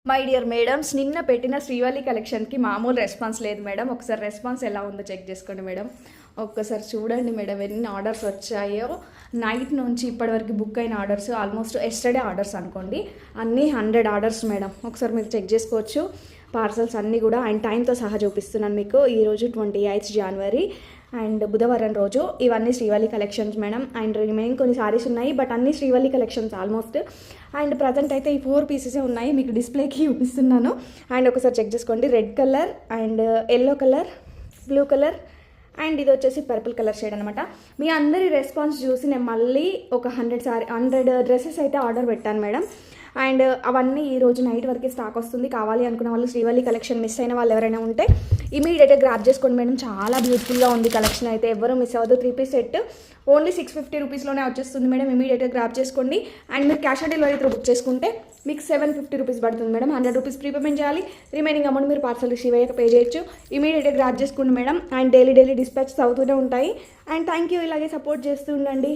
My dear madams, నిన్న పెట్టిన శ్రీవల్లి కలెక్షన్కి మామూలు రెస్పాన్స్ లేదు మేడం. ఒకసారి రెస్పాన్స్ ఎలా ఉందో చెక్ చేసుకోండి మేడం. ఒక్కసారి చూడండి మేడం ఎన్ని ఆర్డర్స్ వచ్చాయో. నైట్ నుంచి ఇప్పటివరకు బుక్ అయిన ఆర్డర్స్ ఆల్మోస్ట్ ఎస్టర్డే ఆర్డర్స్ అనుకోండి, అన్నీ 100 ఆర్డర్స్ మేడం. ఒకసారి మీరు చెక్ చేసుకోవచ్చు పార్సల్స్ అన్నీ కూడా. అండ్ టైంతో సహా చూపిస్తున్నాను మీకు. ఈరోజు 28 జనవరి అండ్ బుధవారం రోజు. ఇవన్నీ Srivalli collections madam. And remaining కొన్ని సారీస్ ఉన్నాయి, బట్ అన్నీ Srivalli collections almost. And present అయితే ఈ 4 పీసెసే ఉన్నాయి, మీకు డిస్ప్లేకి చూపిస్తున్నాను. అండ్ ఒకసారి చెక్ చేసుకోండి. Red colour and yellow colour, blue colour and ఇది వచ్చేసి పర్పుల్ కలర్ షేడ్ అనమాట. మీ అందరి రెస్పాన్స్ చూసి నేను మళ్ళీ ఒక 100 డ్రెస్సెస్ అయితే ఆర్డర్ పెట్టాను మేడం. అండ్ అవన్నీ ఈరోజు నైట్ వరకు స్టాక్ వస్తుంది. కావాలి అనుకున్న వాళ్ళు శ్రీవల్లి కలెక్షన్ మిస్ అయిన వాళ్ళు ఎవరైనా ఉంటే ఇమీడియట్గా గ్రాప్ చేసుకోండి మేడం. చాలా బ్యూటిఫుల్గా ఉంది కలెక్షన్ అయితే, ఎవరు మిస్ అవ్వదు. 3 పీస్ సెట్ ఓన్లీ 650 రూపీస్లోనే వచ్చేస్తుంది మేడం. ఇమీడియట్గా గ్రాప్ చేసుకోండి. అండ్ మీరు cash on delivery through book చేసుకుంటే మీకు 750 రూపీస్ పడుతుంది మేడం. 100 రూపీస్ ప్రీపేమెంట్ చేయాలి. రిమైనింగ్ అమౌంట్ మీరు పార్సల్ రిసీవ్ అయ్యాక పే చేయొచ్చు. ఇమీడియట్గా గ్రాప్ చేసుకోండి మేడం. అండ్ డైలీ డిస్పాచ్ అవుతూనే ఉంటాయి. అండ్ థ్యాంక్ యూ, ఇలాగే సపోర్ట్ చేస్తూ ఉండండి.